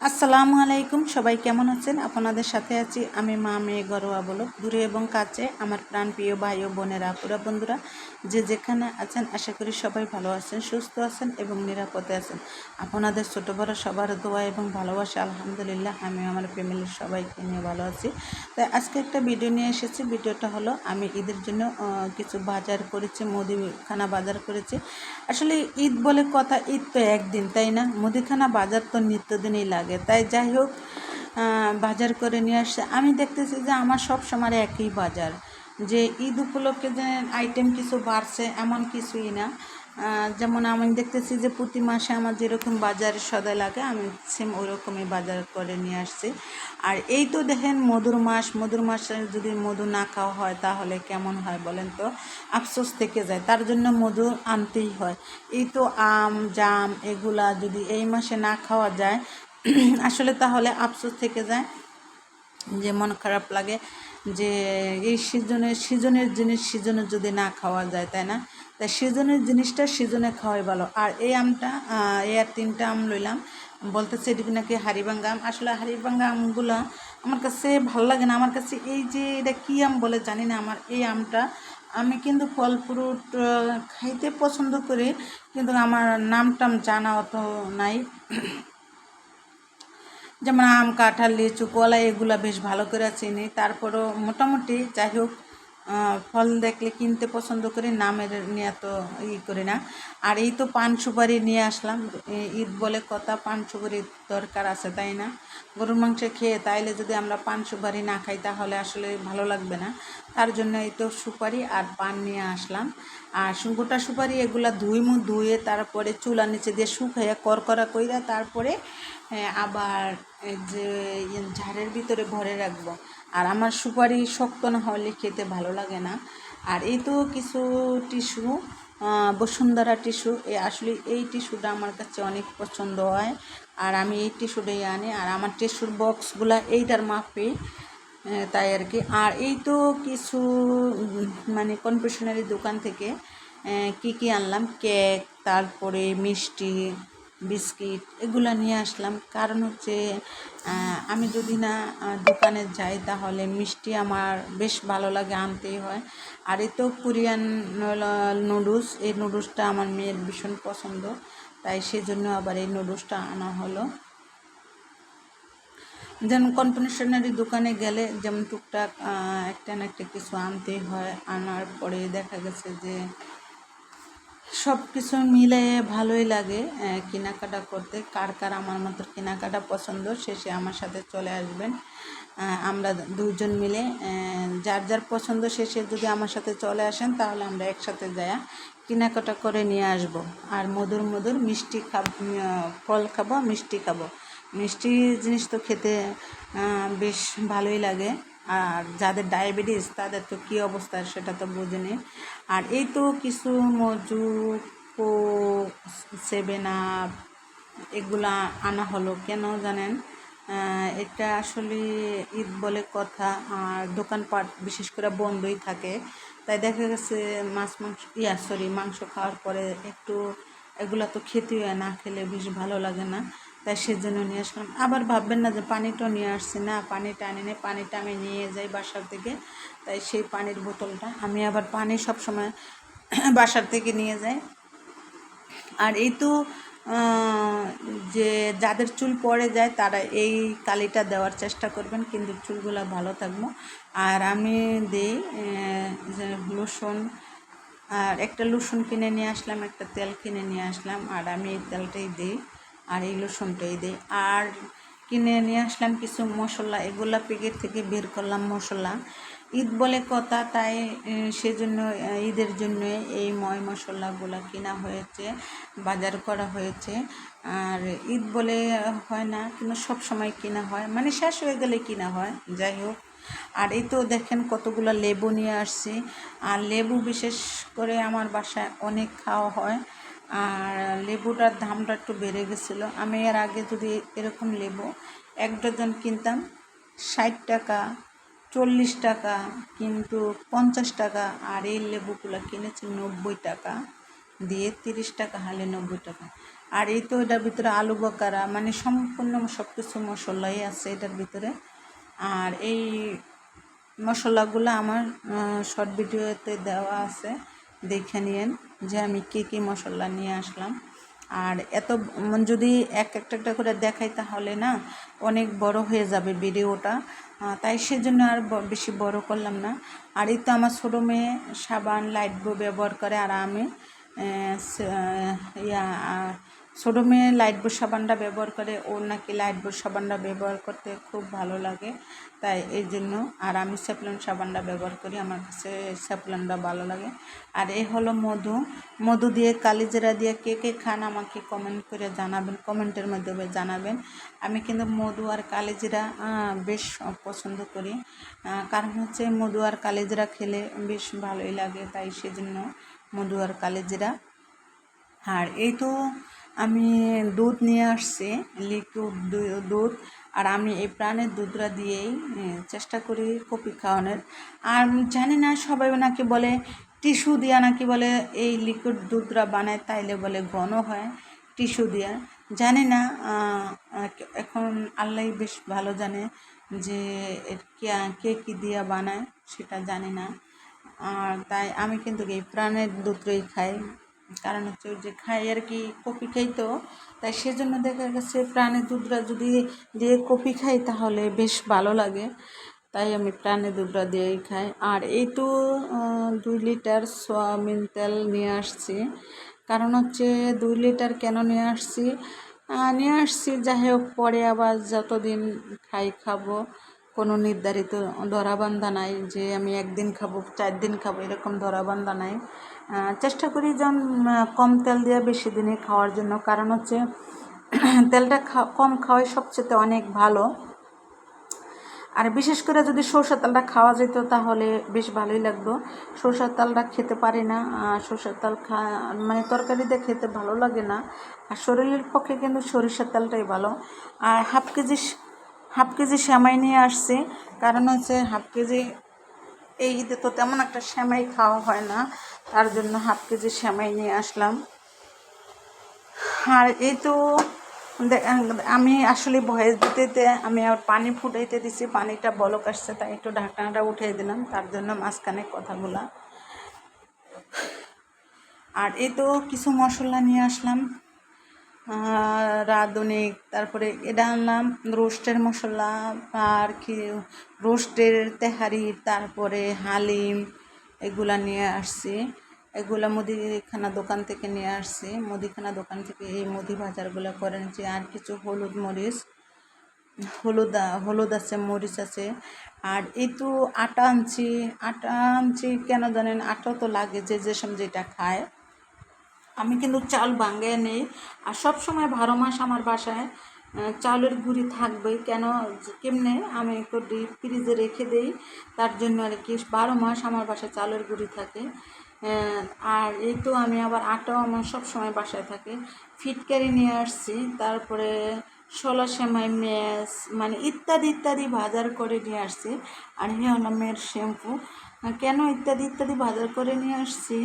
আসসালামু আলাইকুম, সবাই কেমন আছেন? আপনাদের সাথে আছি আমি মা মেয়ে ঘরোয়া ব্লগ। দূরে এবং কাছে আমার প্রাণপ্রিয় ভাই ও বোনেরা, আপুরা, বন্ধুরা যে যেখানে আছেন, আশা করি সবাই ভালো আছেন, সুস্থ আছেন এবং নিরাপদে আছেন। আপনাদের ছোটো বড় সবার দোয়া এবং ভালোবাসা আলহামদুলিল্লাহ আমি আমার ফ্যামিলির সবাইকে নিয়ে ভালো আছি। তাই আজকে একটা ভিডিও নিয়ে এসেছি। ভিডিওটা হলো আমি ঈদের জন্য কিছু বাজার করেছি, মুদিখানা বাজার করেছি। আসলে ঈদ বলে কথা, ঈদ তো একদিন, তাই না? মুদিখানা বাজার তো নিত্যদিনই লাগে। তাই যাই হোক, বাজার করে নিয়ে আসছে। আমি দেখতেছি যে আমার সব সময় একই বাজার, যে ঈদ উপলক্ষে যে আইটেম কিছু বাড়ছে এমন কিছুই না। যেমন আমি দেখতেছি যে প্রতি মাসে আমার যেরকম বাজারের সদাই লাগে আমি সেম ওই রকমই বাজার করে নিয়ে আসছি। আর এই তো দেখেন মধুর মাসে যদি মধু না খাওয়া হয় তাহলে কেমন হয় বলেন তো? আফসোস থেকে যায়, তার জন্য মধু আনতেই হয়। এই তো আম জাম এগুলা যদি এই মাসে না খাওয়া যায় আসলে তাহলে আফসোস থেকে যায়, যে মন খারাপ লাগে যে এই সিজনের জিনিস সিজনে যদি না খাওয়া যায়, তাই না? তাই সিজনের জিনিসটা সিজনে খাওয়াই ভালো। আর এই আমটা এই আর 3টা আম লইলাম, বলতেছে এদিকে নাকি হাড়িভাঙ্গা আম। আসলে হাড়িভাঙ্গা আমগুলো আমার কাছে ভালো লাগে না। আমার কাছে এই যে এটা কী আম বলে জানি না, আমার এই আমটা, আমি কিন্তু ফল ফ্রুট খাইতে পছন্দ করি, কিন্তু আমার নাম টাম জানা অত নাই। যেমন আম, কাঁঠাল, লিচু, কলা এগুলা বেশ ভালো করে চিনি। তারপরও মোটামুটি যাই হোক, ফল দেখলে কিনতে পছন্দ করি, নামের নিয়ে তো করি না। আর এই তো পান সুপারি নিয়ে আসলাম। ঈদ বলে কথা, পান সুপারির দরকার আছে, তাই না? গরুর মাংস খেয়ে তাইলে যদি আমরা পান সুপারি না খাই তাহলে আসলে ভালো লাগবে না। তার জন্য এই তো সুপারি আর পান নিয়ে আসলাম। আর গোটা সুপারি এগুলা ধুয়ে তারপরে চুলার নিচে দিয়ে শুকাইয়া করকরা কইরা তারপরে আবার যে ঝাড়ের ভিতরে ভরে রাখবো। আর আমার সুপারি শক্ত না হলে খেতে ভালো লাগে না। আর এই তো কিছু টিস্যু, বসুন্ধরা টিস্যু, আসলে এই টিস্যুটা আমার কাছে অনেক পছন্দ হয়, আর আমি এই টিস্যুটাই আনি। আর আমার টিস্যুর বক্সগুলা এইটার মাপে, তাই আর কি। আর এই তো কিছু মানে কনফেকশনারি দোকান থেকে কি আনলাম, কেক, তারপরে মিষ্টি, বিস্কিট এগুলো নিয়ে আসলাম। কারণ হচ্ছে আমি যদি না দোকানে যাই তাহলে মিষ্টি আমার বেশ ভালো লাগে, আনতেই হয়। আর এই তো কোরিয়ান নুডলস, এই নুডলসটা আমার মেয়ের ভীষণ পছন্দ, তাই সেজন্য আবার এই নুডলসটা আনা হলো। যেমন কনফেকশনারি দোকানে গেলে যেমন টুকটাক একটা না একটা কিছু আনতেই হয়। আনার পরে দেখা গেছে যে সব কিছু মিলে ভালোই লাগে কেনাকাটা করতে। কার কার আমার মতো কেনাকাটা পছন্দ শেষে আমার সাথে চলে আসবেন। আমরা দুজন মিলে যার যার পছন্দ শেষে যদি আমার সাথে চলে আসেন তাহলে আমরা একসাথে যাই কেনাকাটা করে নিয়ে আসব। আর মধুর মিষ্টি ফল খাবো, মিষ্টি খাবো। মিষ্টি জিনিস তো খেতে বেশ ভালোই লাগে। আর যাদের ডায়াবেটিস তাদের তো কী অবস্থা সেটা তো বুঝিনি। আর এই তো কিছু মজু, কোক, 7 আপ এগুলা আনা হলো। কেন জানেন? এটা আসলে ঈদ বলে কথা, আর দোকানপাট বিশেষ করে বন্ধই থাকে। তাই দেখা গেছে মাংস খাওয়ার পরে একটু এগুলা তো খেতে হয়, না খেলে বেশ ভালো লাগে না। তাই সেজন্য নিয়ে আসলাম। আবার ভাববেন না যে পানিটাও নিয়ে আসছি, না পানিটা আনি না, পানিটা আমি নিয়ে যাই বাসার থেকে। তাই সেই পানির বোতলটা আমি আবার পানি সবসময় বাসার থেকে নিয়ে যাই। আর এই তো যে যাদের চুল পড়ে যায় তারা এই কালিটা দেওয়ার চেষ্টা করবেন, কিন্তু চুলগুলো ভালো থাকবো। আর আমি দিই যে লোশন, আর একটা লোশন কিনে নিয়ে আসলাম, একটা তেল কিনে নিয়ে আসলাম, আর আমি এই তেলটাই দিই আর এই লোশনটাই দিই। আর কিনে নিয়ে আসলাম কিছু মশলা, এগুলা প্যাকেট থেকে বের করলাম মশলা। ঈদ বলে কথা, তাই সেজন্য ঈদের জন্য এই মশলাগুলো কেনা হয়েছে, বাজার করা হয়েছে। আর ঈদ বলে হয় না, কিন্তু সব সময় কেনা হয়, মানে শেষ হয়ে গেলে কেনা হয়, যাই হোক। আর এই তো দেখেন কতগুলো লেবু নিয়ে আসছি। আর লেবু বিশেষ করে আমার বাসায় অনেক খাওয়া হয়। আর লেবুটার দামটা একটু বেড়ে গেছিলো। আমি এর আগে যদি এরকম লেবু 1 ডজন কিনতাম 60 টাকা, 40 টাকা, কিন্তু 50 টাকা। আর এই লেবুগুলো কিনেছি 90 টাকা দিয়ে, 30 টাকা হলে 90 টাকা। আর এই তো এটার ভিতরে আলু বকারা, মানে সম্পূর্ণ সব কিছু মশলাই আছে এটার ভিতরে। আর এই মশলাগুলো আমার শর্ট ভিডিওতে দেওয়া আছে, দেখে নিয়েন যে আমি কী কী মশলা নিয়ে আসলাম। আর এত যদি একটা করে দেখাই তাহলে না অনেক বড় হয়ে যাবে ভিডিওটা, তাই সেজন্য আর বেশি বড় করলাম না। আর এই তো আমার ছোটো মেয়ে সাবান লাইটবো ব্যবহার করে, আর আমি ছোটো মেয়ে লাইটবো সাবানটা ব্যবহার করে, ওর নাকি লাইটবো সাবানটা ব্যবহার করতে খুব ভালো লাগে, তাই এই জন্য। আর আমি স্যাফলন সাবানটা ব্যবহার করি, আমার কাছে স্যাফলনটা ভালো লাগে। আর এই হলো মধু দিয়ে কালিজিরা দিয়ে কে কে খান আমাকে কমেন্ট করে জানাবেন, কমেন্টের মাধ্যমে জানাবেন। আমি কিন্তু মধু আর কালিজিরা বেশ পছন্দ করি, কারণ হচ্ছে মধু আর কালিজিরা খেলে বেশ ভালোই লাগে, তাই সেজন্য মধু আর কালিজিরা। আর এই তো আমি দুধ নিয়ে আসছি, লিকুইড দুধ। আর আমি এই প্রাণের দুধটা দিয়েই চেষ্টা করি কফি খাওয়ানোর। আর জানি না, সবাই নাকি বলে টিস্যু দিয়া নাকি বলে এই লিকুইড দুধটা বানায়, তাইলে বলে ঘন হয় টিস্যু দিয়া। জানি না, এখন আল্লাহ বেশ ভালো জানে যে কে কী দিয়া বানায়, সেটা জানি না। আর তাই আমি কিন্তু এই প্রাণের দুধটাই খাই, কারণ হচ্ছে যে খাই আর কি, কফি খাই তো, তাই সেজন্য দেখা গেছে প্রাণের দুধটা যদি দিয়ে কফি খাই তাহলে বেশ ভালো লাগে, তাই আমি প্রাণের দুধটা দিয়েই খাই। আর এই তো 2 লিটার সয়াবিন তেল নিয়ে আসছি, কারণ হচ্ছে 2 লিটার কেন নিয়ে আসছি যাই হোক, পরে আবার যতদিন খাবো, কোনো নির্ধারিত ধরাবান্ধা নাই যে আমি 1 দিন খাবো 4 দিন খাবো, এরকম ধরাবান্ধা নাই। চেষ্টা করি যেন কম তেল দিয়ে বেশি দিনে খাওয়ার জন্য, কারণ হচ্ছে তেলটা কম খাওয়াই সবচেয়ে অনেক ভালো। আর বিশেষ করে যদি সরষের তেলটা খাওয়া যেত তাহলে বেশ ভালোই লাগতো। সরষের তেলটা খেতে পারি না, সরষের তেল মানে তরকারিতে খেতে ভালো লাগে না, আর শরীরের পক্ষে কিন্তু সরিষার তেলটাই ভালো। আর হাফ কেজি সেমাই নিয়ে আসছি, কারণ হচ্ছে হাফ কেজি এই ঈদে তো তেমন একটা সেমাই খাওয়া হয় না, তার জন্য হাফ কেজি সেমাই নিয়ে আসলাম। আর এই তো আমি আসলে ভয়েস দিতে আমি আর পানি ফুটাইতে দিছি, পানিটা বলক আসছে, তাই একটু ঢাকনাটা উঠিয়ে দিলাম, তার জন্য মাঝখানে কথাগুলা। আর এই তো কিছু মশলা নিয়ে আসলাম, রাঁধুনি, তারপরে এটা আনলাম রোস্টের মশলা, আর কি রোস্টের তেহারি, তারপরে হালিম, এগুলা নিয়ে আসছি। এগুলা মুদিখানা দোকান থেকে নিয়ে আসছি, মুদিখানা দোকান থেকে এই মুদি বাজারগুলো করে নিচ্ছি। আর কিছু হলুদ আছে, মরিচ আছে। আর এই তো আটা আনছি কেন জানেন, আটা তো লাগে যে সময় যেটা খায়। আমি কিন্তু চাল ভাঙ্গায় নেই, আর সব সময় 12 মাস আমার বাসায় চাউলের গুঁড়ি থাকবেই, কেমনে আমি একটু ডিপ ফ্রিজে রেখে দেই, তার জন্য আর কি 12 মাস আমার বাসায় চাউলের গুঁড়ি থাকে। আর এই তো আমি আবার আটাও আমার সব সময় বাসায় থাকে। ফিটকারি নিয়ে আসছি, তারপরে ছোলা সেমাই, ম্যাশ, মানে ইত্যাদি বাজার করে নিয়ে আসছি। আর হলো মেয়ের শ্যাম্পু। কেন ইত্যাদি বাজার করে নিয়ে আসছি,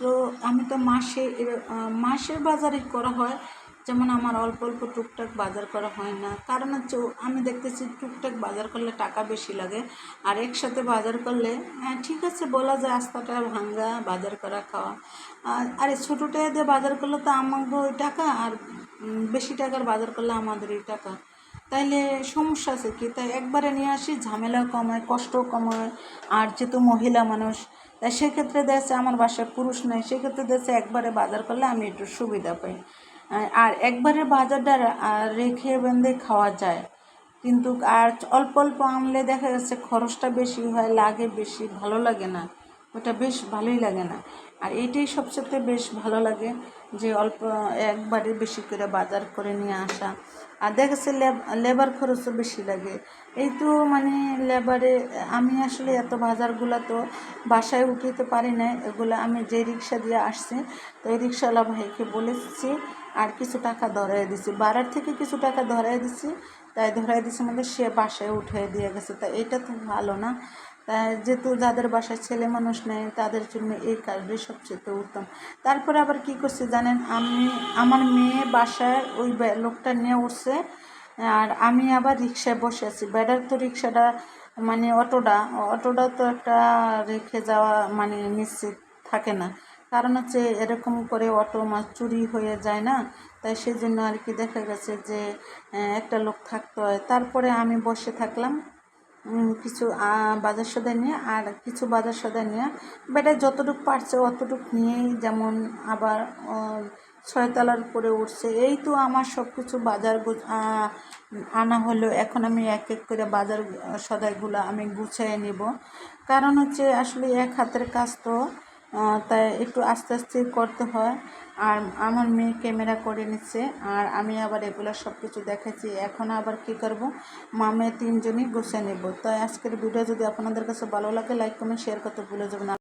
তো আমি তো মাসের বাজারই করা হয়, যেমন আমার অল্প টুকটাক বাজার করা হয় না, কারণ হচ্ছে আমি দেখতেছি টুকটাক বাজার করলে টাকা বেশি লাগে, আর একসাথে বাজার করলে ঠিক আছে বলা যায় আস্তাটা ভাঙ্গা বাজার করা খাওয়া। আর ছোটোটা দিয়ে বাজার করলে তো আমাকে ওই টাকা, আর বেশি টাকার বাজার করলে আমাদের এই টাকা, তাইলে সমস্যা আছে কি, তাই একবারে নিয়ে আসি, ঝামেলাও কমায়, কষ্টও কমায়। আর যেহেতু মহিলা মানুষ, তাই সেক্ষেত্রে দেখছে আমার বাসায় পুরুষ নেই, সেক্ষেত্রে দেখছে একবারে বাজার করলে আমি একটু সুবিধা পাই। আর একবারে বাজারটা রেখে বেঁধে খাওয়া যায়, কিন্তু আর অল্প আনলে দেখা যাচ্ছে খরচটা বেশি হয়, লাগে বেশি, ভালো লাগে না, ওটা বেশ ভালোই লাগে না। আর এইটাই সবচেয়ে বেশ ভালো লাগে যে অল্প একবারে বেশি করে বাজার করে নিয়ে আসা। আর দেখা যাচ্ছে লেবার খরচও বেশি লাগে, এই তো মানে লেবারে আমি আসলে এত বাজারগুলো তো বাসায় উঠাতে পারি না, এগুলো আমি যে রিক্সা দিয়ে আসছি, তো এই রিক্সাওয়ালা ভাইকে বলেছি আর কিছু টাকা ধরাই দিছি, বাড়ার থেকে কিছু টাকা ধরাই দিছি, তাই ধরাই দিছি মানে সে বাসায় উঠে দিয়ে গেছে, তাই এটা তো ভালো না। তাই যেহেতু যাদের বাসায় ছেলে মানুষ নেই তাদের জন্য এই কাজটাই সবচেয়ে উত্তম। তারপরে আবার কি করছি জানেন, আমার মেয়ে বাসায় ওই লোকটা নিয়ে উঠছে, আর আমি আবার রিক্সায় বসে আছি। বেড়ার তো রিক্সাটা মানে অটোটা তো একটা রেখে যাওয়া মানে নিশ্চিত থাকে না, কারণ হচ্ছে এরকম করে অটো চুরি হয়ে যায় না, তাই সেই জন্য আর কি দেখা গেছে যে একটা লোক থাকতে হয়। তারপরে আমি বসে থাকলাম কিছু বাজার সদাই নিয়ে, আর কিছু বাজার সদাই নিয়ে বেটা যতটুকু পারছে অতটুকু নিয়েই, যেমন আবার 6 তলার উপরে উঠছে। এই তো আমার সব কিছু বাজার আনা হলো। এখন আমি এক এক করে বাজার সদাইগুলো আমি গুছিয়ে নেব, কারণ হচ্ছে আসলে এক হাতের কাজ তো, তাই একটু আস্তে আস্তে করতে হয়। আর আমার মেয়ে ক্যামেরা করে নিচ্ছে, আর আমি আবার এগুলো সব কিছু দেখাচ্ছি। এখন আবার কি করব, মামে তিনজনই গুছিয়ে নেব। তাই আজকের ভিডিও যদি আপনাদের কাছে ভালো লাগে লাইক কমেন্ট শেয়ার করতে ভুলে যাবেন।